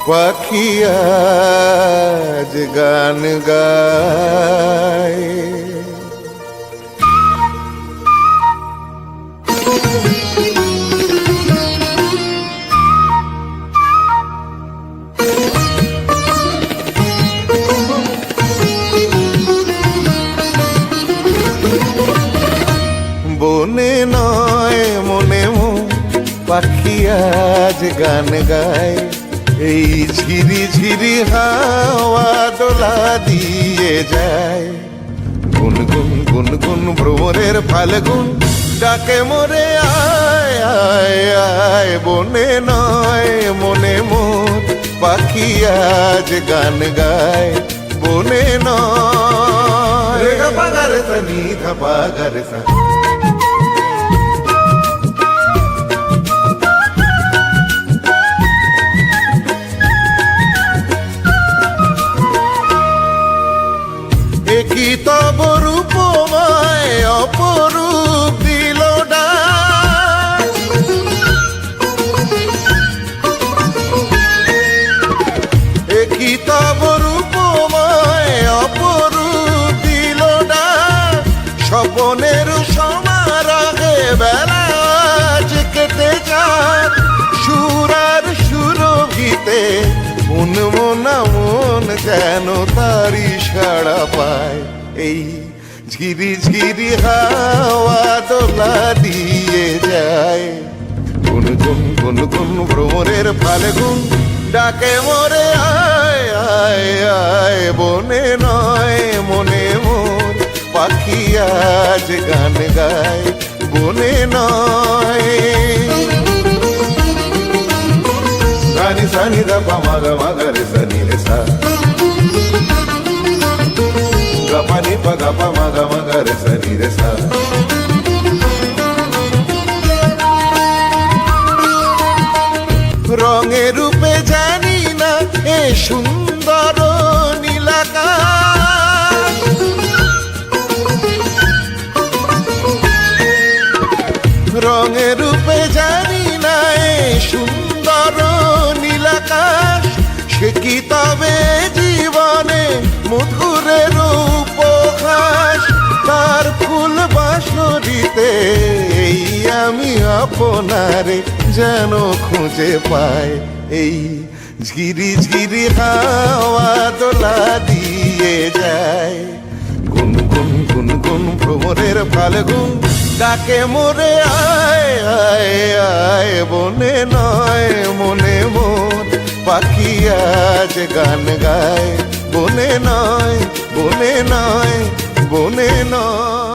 পাখি আজ গান গায়। বনে নয় মনে পাখি আজ গান গায়। এই ঝিরি ঝিরি হাওয়া দোলা দিয়ে যায়। গুনগুন গুনগুন ভ্রমরের ফাল্গুন ডাকে মোরে আয় আয় আয়। বনে নয় মনে মোর পাখি আজ গান গায়। বনে নয় পাগারে সানি ধাপাগারে সা। কি তব রূপময় অপরূপ দিল ডাক। কি তব রূপময় অপরূপ দিল ডাক। স্বপনের সমারোহে বেলা আজ কেটে যাক। সুরার সুরভিতে মন মনা মন যেন তারি সাড়া পায়। এই ঝিরি ঝিরি হাওয়া দোলা দিয়ে যায়। গুনগুন গুনগুন ভ্রমরের ফাল্গুন ডাকে মোরে আয় আয় আয়। বনে নয় মনে মোর পাখি আজ গান গায়। বনে নয় সানি সানি দা পা মা গা মা গা রে সানি রে সা। গা পা নি পা গা পা মা গা মা গা রে সানি রে সা। রঙে রূপে জানি না এ সুন্দর নীলাকাশ। রঙে রূপে জানি না এ সুন্দর নীলাকাশ। সে কি তবে জীবনে মধুরের উপহাস। তার ফুল বাঁশরিতে এই আমি আপনারে যেন খুঁজে পাই। এই ঝিরি ঝিরি হাওয়া দোলা দিয়ে যায়। গুনগুন গুনগুন ভ্রমরের ফাল্গুন ডাকে মোরে আয় আয় আয়। বনে নয় মনে মোর পাখি আজ গান গায়। বনে নয় বনে নয় বনে নয়।